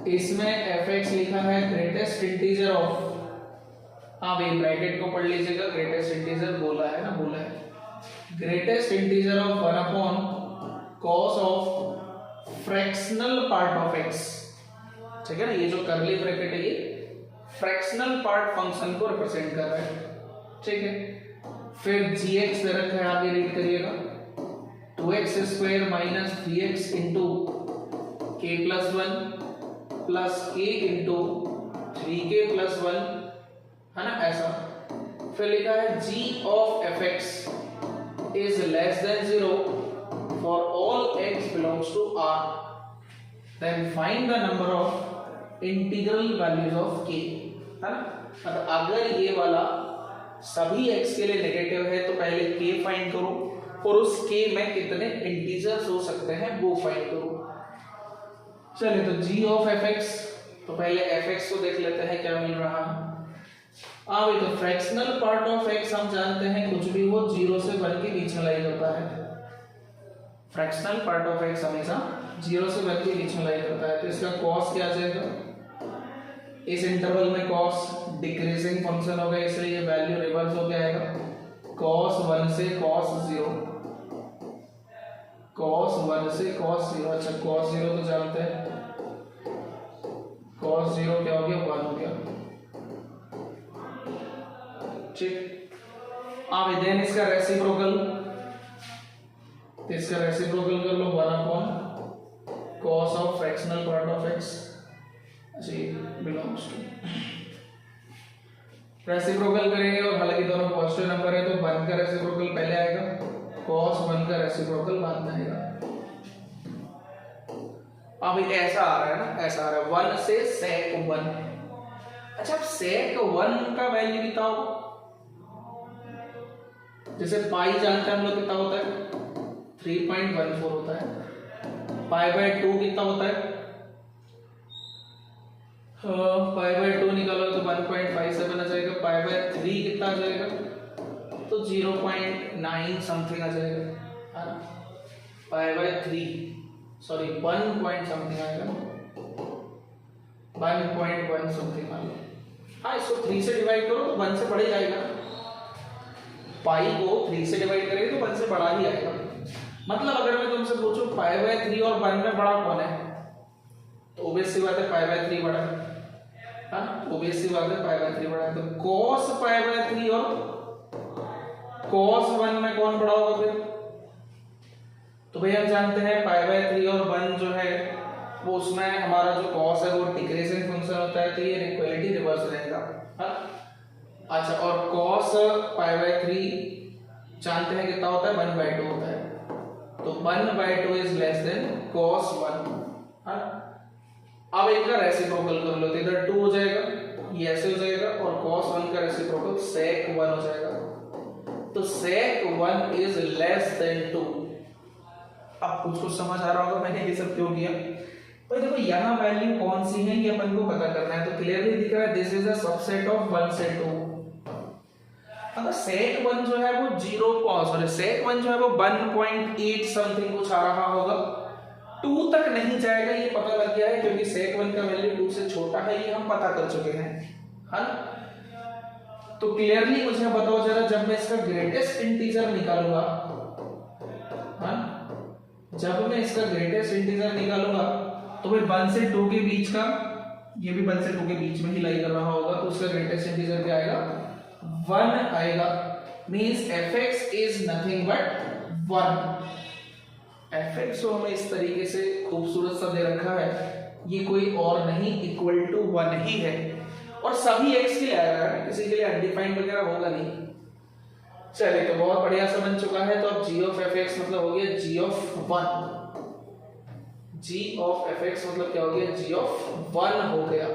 इसमें fx लिखा है ग्रेटेस्ट इंटीजर ऑफ, हाँ भाई ब्रैकेट को पढ़ लीजिएगा, ग्रेटेस्ट इंटीजर बोला है ना, बोला है greatest integer of 1/cos of fractional part of x, ठीक है ना। ये जो कर्ली ब्रैकेट है ये फ्रैक्शनल पार्ट फंक्शन को रिप्रेजेंट कर रहा है, ठीक है। फिर gx दे रखा है, आगे रीड करिएगा, 2x² - 3x into k+1 plus k into 3k+1, है ना, ऐसा। फिर लिखा है g of fx is less than 0 for all x belongs to R, then find the number of integral values of k, है ना। मतलब अगर ये वाला सभी x के लिए नेगेटिव है तो पहले k फाइंड करो, और उस k में कितने इंटीजर्स हो सकते हैं वो फाइंड करो। चलिए तो g of fx, तो पहले fx को देख लेते हैं क्या मिल रहा है। भाई तो फ्रैक्शनल पार्ट ऑफ x हम जानते हैं कुछ भी वो 0 से 1 के बीच में लाई करता है, फ्रैक्शनल पार्ट ऑफ x हमेशा 0 से 1 के बीच में लाई करता है, तो इसका cos क्या आ जाएगा, इस इंटरवल में cos डिक्रीजिंग फंक्शन होगा, इसलिए ये वैल्यू रिवर्स हो जाएगा, cos 1 से cos 0, cos 1 से cos 0, अच्छा cos 0 तो जानते हैं, cos 0 क्या हो गया, 1 हो गया, ठीक। अब देन इसका रेसिप्रोकल, तो इसका रेसिप्रोकल कर लो 1/cos of fractional part of x belongs to, reciprocal करेंगे, और हालांकि दोनों पॉजिटिव नंबर है तो 1 का रेसिप्रोकल पहले आएगा, cos 1 का रेसिप्रोकल बाद में आएगा। अब ऐसा आ रहा है ना, ऐसा आ रहा है 1 से sec 1, अच्छा, अब sec 1 का वैल्यू कितना होगा? जैसे पाई जानते हैं हम लोग कितना होता है, 3.14 होता है। पाई बाय 2 कितना होता है? पाई बाय 2 निकालो तो 1.57 आ जाएगा। पाई बाय 3 कितना आ जाएगा? तो 0.9 समथिंग आ जाएगा, है ना। Pi by 3 sorry 1 point something आएगा, 1.1 समथिंग आ जाएगा। हाँ, इसको 3 से डिवाइड करो तो 1 से बढ़ ही जाएगा। पाई को 3 से डिवाइड करेंगे तो 1 से बड़ा ही आएगा। मतलब अगर मैं तुमसे पूछूं पाई बाय 3 और 1 में बड़ा कौन है, तो ऑब्वियस सी बात है पाई बाय 3 बड़ा है, हाँ ऑब्वियस सी बात है पाई बाय 3 बड़ा है। तो cos पाई बाय 3 और cos 1 में कौन बड़ा होगा फिर? तो भाई हम जानते हैं पाई बाय 3 और 1 जो है वो उसमें हमारा जो cos है वो डिक्रीजिंग फंक्शन होता है, तो ये इक्वालिटी रिवर्स रहेगा, हाँ। अच्छा, और cos पाई बाय 3 जानते हैं कितना होता है, 1/2 होता है। तो 1/2 इज लेस देन cos 1, हाँ। अब इनका रेसिप्रोकल कर लो तो इधर 2 हो जाएगा, ये ऐसे हो जाएगा, और cos 1 का रेसिप्रोकल sec 1 हो जाएगा। तो sec 1 इज लेस देन 2। अब कुछ समझ आ रहा होगा मैंने ये सब क्यों किया। भाई देखो यहाँ वैल्यू कौन सी है ये अपन को पता करना है। तो क्लियरली दिख रहा है this is a subset of 1 से 2। अगर sec 1 जो है वो 1.8 समथिंग कुछ आ रहा होगा, 2 तक नहीं जाएगा ये पता लग गया है, क्योंकि sec 1 का वैल्यू 2 से छोटा है ये हम पता कर चुके हैं, हाँ। तो क्लियरली मुझे बताओ जरा, जब मैं इसका ग्रेटेस्ट इंटीजर निकालूंगा, हाँ, जब मैं इसका ग्रेटेस्ट इंटीजर निकालूंगा तो भाई 1 से 2 के बीच का, ये भी 1 से 2 के बीच में ही लाई कर रहा होगा, तो उसका ग्रेटेस्ट इंटीजर क्या आएगा, 1 आएगा। Means fx is nothing but 1। fx जो हमें इस तरीके से खूबसूरत सा दे रखा है ये कोई और नहीं इक्वल टू 1 ही है, और सभी x के लिए आएगा, किसी के लिए अनडिफाइंड वगैरह होगा नहीं। चलिए, तो बहुत बढ़िया सा बन चुका है। तो अब g ऑफ fx मतलब हो गया g of 1। g of fx मतलब क्या हो गया, g ऑफ 1 हो गया,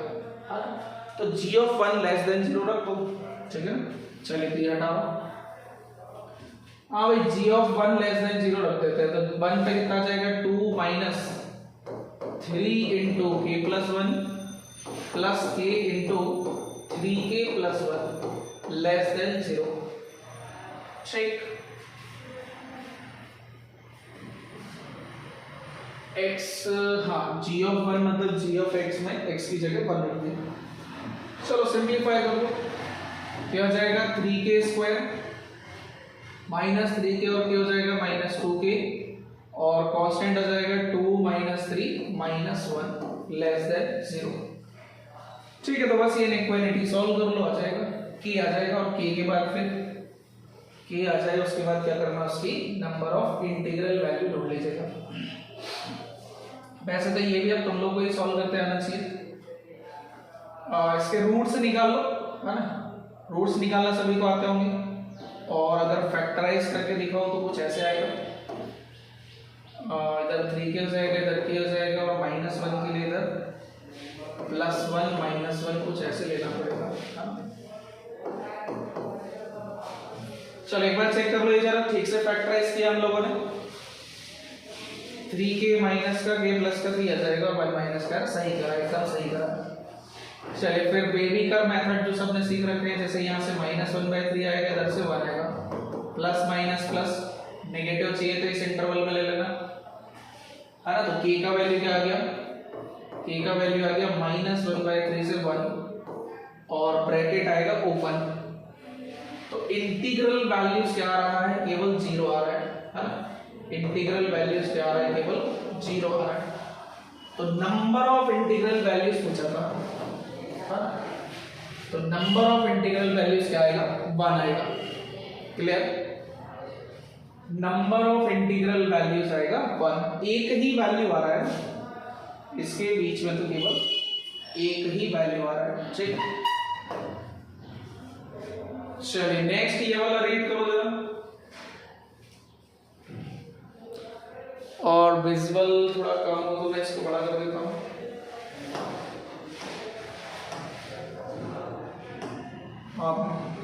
हाँ। तो g ऑफ 1 लेस देन 0 रख दो, ठीक है। चलिए तो ये हटाओ, हाँ भाई g ऑफ 1 लेस देन 0 रख देते हैं। तो 1 पे कितना जाएगा, 2 minus 3 into k plus 1 plus k into 3k plus 1 less than 0। ठीक, x, हाँ g ऑफ 1 मतलब g ऑफ x में x की जगह 1 रख दिया। चलो सिंप्लीफाई कर लो, क्या हो जाएगा, 3k स्क्वायर माइनस 3k और k हो जाएगा माइनस 2k, और कांस्टेंट आ जाएगा 2 माइनस 3 माइनस 1 लेस देन 0। ठीक है, तो बस ये इनइक्वालिटी सॉल्व कर लो, आ जाएगा k आ जाएगा, और k के बाद फिर k आ जाएगा, उसके बाद क्या करना, उसकी नंबर ऑफ इंटीग्रल वैल्यू ढूंढ लीजिएगा। वैसे तो ये भी अब तुम लोग को ही सॉल्व करते आना चाहिए। इसके रूट्स निकाल लो, है ना, रूट्स निकालना सभी को आते होंगे, और अगर फैक्टराइज करके दिखाओ तो कुछ ऐसे आएगा, इधर 3k हो जाएगा, इधर k हो जाएगा, और -1 के लिए इधर +1 -1 कुछ ऐसे लेना पड़ेगा, हाँ। चलो एक बार चेक कर लो ये जरा, ठीक से फैक्टराइज किया हम लोगों ने। 3k माइनस का k प्लस का 3 आ जाएगा, और 1 माइनस का, सही करा, एकदम सही करा। चलिए फिर बेबी का मेथड जो सबने सीख रखे हैं, जैसे यहाँ से -1/3 आएगा, इधर से 1 आएगा, प्लस माइनस प्लस, नेगेटिव चाहिए तो इस इंटरवल में ले लेना, है ना। तो k का वैल्यू क्या आ गया, k का वैल्यू आ गया -1/3 से 1, और ब्रैकेट आएगा ओपन। तो इंटीग्रल वैल्यूज क्या आ रहा है, केवल 0 आ रहा है ना। इंटीग्रल वैल्यूज क्या आ रहा है, केवल 0 आ रहा है। तो नंबर ऑफ इंटीग्रल वैल्यूज पूछा था, हाँ? तो नंबर ऑफ इंटीग्रल वैल्यूज क्या आएगा, 1 आएगा, clear. Number of integral values आएगा 1, एक ही वैल्यू आ रहा है, इसके बीच में तो केवल एक ही वैल्यू आ रहा है, ठीक। चलिए नेक्स्ट ये वाला रीड करो जरा, और विजुअल थोड़ा कम हो तो मैं इसको बड़ा कर देता हूँ। आप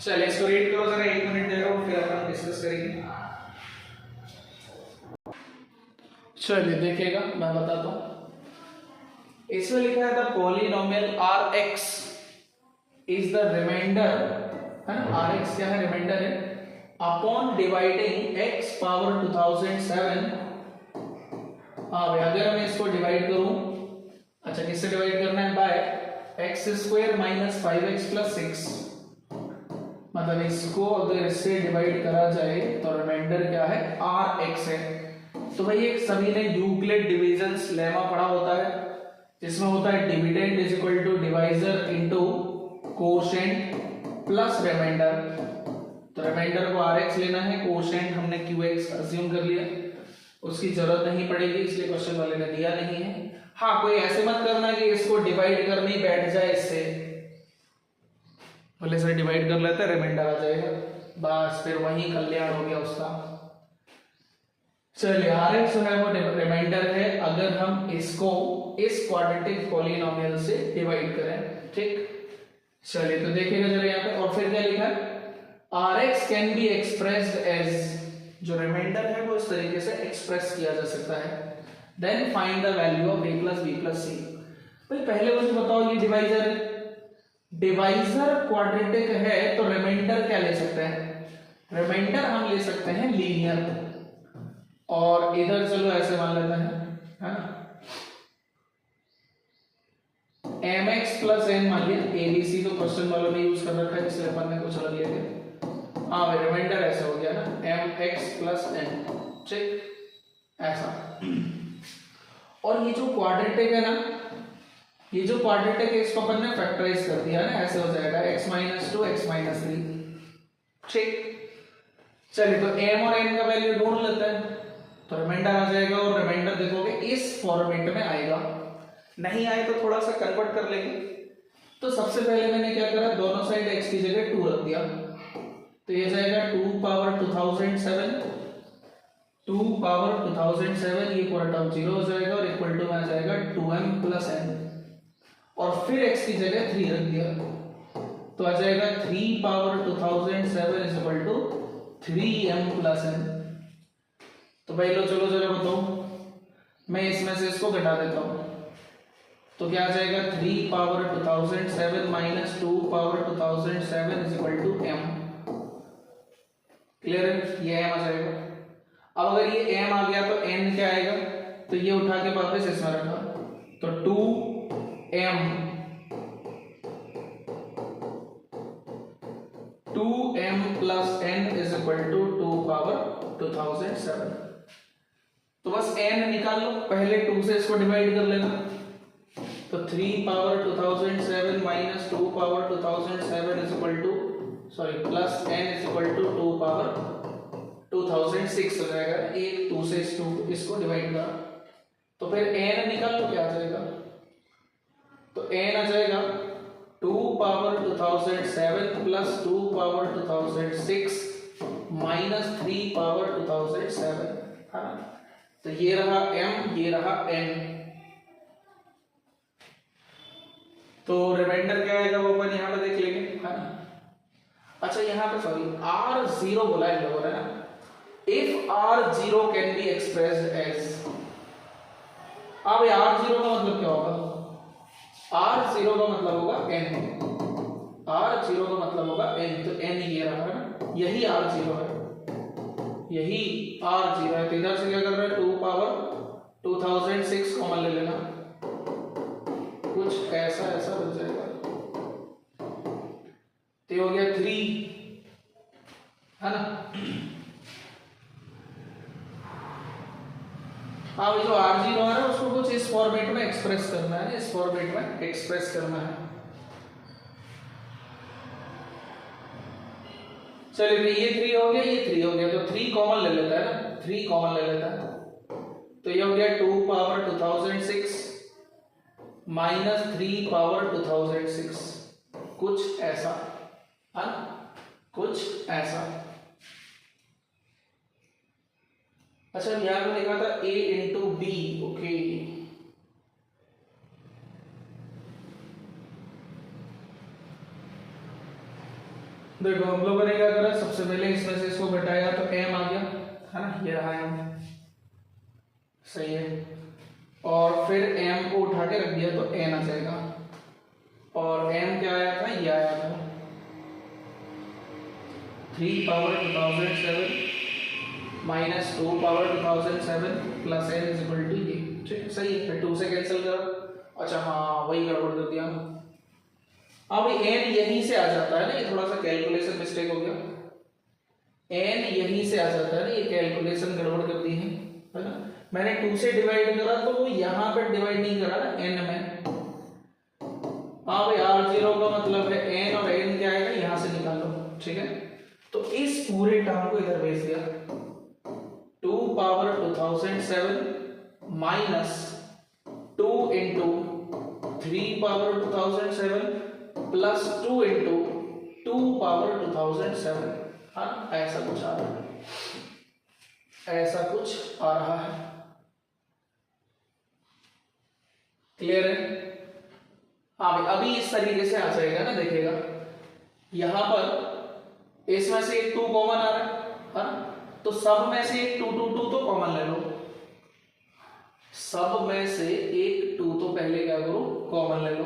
चलिए इसको रीड करो जरा, 1 मिनट दे रहा हूँ, फिर अपन डिस्कस करेंगे। चलिए देखिएगा, मैं बताता हूँ। इसमें लिखा है the polynomial R x is the remainder, है ना, आर एक्स क्या है, रिमाइंडर है, अपॉन डिवाइडिंग एक्स पावर 2007। हाँ भाई, अगर मैं इसको डिवाइड करूं, अच्छा किससे डिवाइड करना है, by x square minus 5x plus 6, मतलब इसको अगर इससे डिवाइड करा जाए तो रिमाइंडर क्या है, आर एक्स है। तो भाई एक सभी ने यूक्लिड डिविजन्स लेमा पढ़ा होता है, जिसमें होता है dividend is equal to divisor into quotient plus remainder. तो रिमाइंडर को आर एक्स लेना है, कोशेंट हमने क्यू एक्स अज्यूम कर लिया, उसकी जरूरत नहीं पड़ेगी इसलिए क्वेश्चन वाले ने दिया नहीं है। हाँ, कोई ऐसे मत करना कि इसको डिवाइड करने बैठ जाए, इससे पहले से डिवाइड कर लेते हैं, रिमाइंडर आ जाएगा, बस फिर वही कल्याण हो गया उसका। चलिए आर एक्स जो है वो रिमाइंडर है अगर हम इसको इस क्वाड्रेटिक पॉलिनोमियल से डिवाइड करें, ठीक। चलिए तो देखिएगा जरा यहाँ पे, और फिर क्या लिखा है, R x can be expressed as, जो रिमाइंडर है वो इस तरीके से एक्सप्रेस किया जा सकता है। Then find the value of a plus B plus C. भाई पहले मुझे बताओ, ये डिवाइजर है, डिवाइजर क्वाड्रेटिक है तो रिमाइंडर क्या ले सकते हैं, रिमाइंडर हम ले सकते हैं लीनियर, और इधर चलो ऐसे मान लेते हैं, है ना, mx प्लस n मान लिया, abc तो क्वेश्चन वालों ने यूज कर रखा है इसलिए अपन ने कुछ अलग ले लिया। हाँ भाई, रिमाइंडर ऐसे हो गया ना, mx प्लस n, ठीक, ऐसा। और ये जो क्वाड्रेटिक है ना, ये जो क्वाड्रेटिक है इसको अपन ने फैक्टराइज कर दिया ना, ऐसे हो जाएगा x माइनस 2 x माइनस 3, ठीक। चलिए तो m और n का वैल्यू ढूंढ लेते हैं, तो रिमाइंडर आ जाएगा, और रिमाइंडर देखोगे इस फॉर्मेट में आएगा, नहीं आए तो थोड़ा सा कन्वर्ट कर लेंगे। तो सबसे पहले मैंने क्या करा, दोनों साइड x की जगह 2 रख दिया, तो ये जाएगा 2 पावर 2007, 2 पावर 2007, ये पूरा टर्म 0 हो जाएगा, और इक्वल टू में आ जाएगा 2m प्लस n, और फिर x की जगह 3 रख दिया, तो आ जाएगा 3 power 2007 is equal to 3m plus n। तो भाई लो चलो जरा बताओ, मैं इसमें से इसको घटा देता हूं, तो क्या आ जाएगा, 3 power 2007 minus 2 power 2007 is equal to m। Clear है, ये m आ जाएगा। अब अगर ये m आ गया तो n क्या आएगा, तो ये उठा के वापस इसमें रखा, तो 2m plus n is equal to 2 power 2007। तो बस n निकाल लो, पहले 2 से इसको डिवाइड कर लेना, तो 3 power 2007 minus 2 power 2007 is equal to, sorry plus n is equal to 2 power 2006 हो जाएगा। एक 2 से इसको डिवाइड करा, तो फिर n निकाल लो, क्या आ जाएगा, तो n आ जाएगा 2 power 2007 plus 2 power 2006 minus 3 power 2007, है ना। तो ये रहा m, ये रहा n, तो रिमाइंडर क्या आएगा वो अपन यहाँ पे देख लेंगे, है ना। अच्छा यहाँ पे सॉरी r0 बोला है लोगों ने ना, if r0 can be expressed as, अब r0 का मतलब क्या होगा, r0 का मतलब होगा n, r0 का मतलब होगा n, तो n ये रहा है ना, यही r0 है, यही r0 है। तो इधर से क्या कर रहे हैं, 2 पावर 2006 कॉमन ले लेना, कुछ ऐसा ऐसा बन जाएगा, तो हो गया 3, है ना। अब जो r0 है ना, उसको कुछ इस फॉर्मेट में एक्सप्रेस करना है, इस फॉर्मेट में एक्सप्रेस करना है। चलिए ये 3 हो गया, ये 3 हो गया, तो 3 कॉमन ले लेता है ना, 3 कॉमन ले लेता है, तो ये हो गया 2 पावर 2006 माइनस 3 पावर 2006, कुछ ऐसा, है ना, कुछ ऐसा। अच्छा यहाँ पे लिखा था a इंटू बी, ओके, देखो हम लोगों ने क्या करा, सबसे पहले इसमें से इसको घटाया तो m आ गया, है ना, ये रहा m, सही है। और फिर m को उठा के रख दिया तो n आ जाएगा, और m क्या आया था, ये आया था 3 power 2007 minus 2 power 2007 plus n is equal to ये, ठीक है, सही है। फिर 2 से कैंसिल करो, अच्छा हाँ वही गड़बड़ कर दिया। अब n यहीं से आ जाता है ना, ये थोड़ा सा कैलकुलेशन मिस्टेक हो गया, n यहीं से आ जाता है ना, ये कैलकुलेशन गड़बड़ कर दी है ना। मैंने 2 से डिवाइड करा तो वो यहाँ पर डिवाइड नहीं करा ना n में। हाँ भाई r0 का मतलब है n, और n क्या आएगा यहाँ से निकालो, ठीक है। तो इस पूरे टर्म को इधर भेज दिया, 2 power 2007 minus 2 into 3 power 2007 plus 2 into 2 power 2007, हाँ ऐसा कुछ आ रहा है, ऐसा कुछ आ रहा है, क्लियर है। हाँ भाई अभी इस तरीके से आ जाएगा ना, देखिएगा यहां पर इसमें से एक 2 कॉमन आ रहा है ना, तो सब में से एक 2 2 2 तो कॉमन ले लो, सब में से एक 2 तो पहले क्या करो, कॉमन ले लो।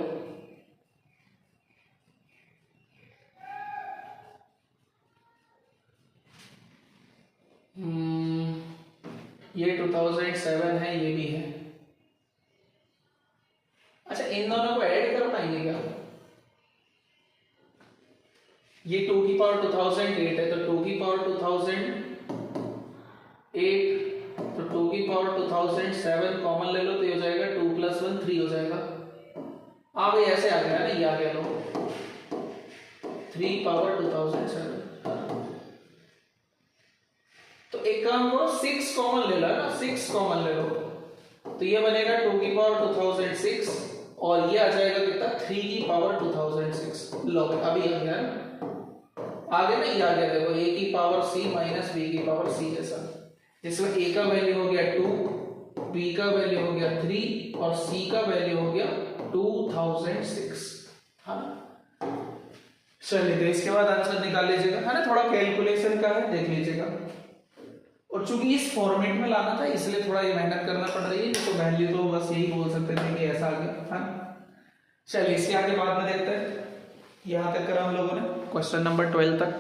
ये 2007 है, ये भी है। अच्छा इन दोनों को ऐड कर पाएंगे क्या, ये 2 की पावर 2008 है, तो 2 की पावर 2008 तो 2 की पावर 2007 कॉमन ले लो तो ये हो जाएगा 2 + 1 3 हो जाएगा। हाँ भाई ऐसे आ गया ना, ये आ गया लो 3 पावर 2007। तो एक काम करो 6 कॉमन ले लो ना, 6 कॉमन ले लो तो ये बनेगा 2 की पावर 2006, और ये आ जाएगा कितना 3 की पावर 2006। लो अभी आ गया ना, आगे ना ये आ गया, देखो a की पावर c माइनस b की पावर c जैसा, जिसमें a का वैल्यू हो गया 2, b का वैल्यू हो गया 3 और c का वैल्यू हो गया 2006, हाँ। चलिए तो इसके बाद आंसर निकाल लीजिएगा, है ना, थोड़ा कैलकुलेशन का है, देख लीजिएगा। और चूंकि इस फॉर्मेट में लाना था इसलिए थोड़ा ये मेहनत करना पड़ रही है, तो वैल्यू तो बस यही बोल सकते थे कि ऐसा आ गया, है। चलिए इसके आगे बाद में देखते हैं, यहाँ तक करा हम लोगों ने क्वेश्चन नंबर 12 तक।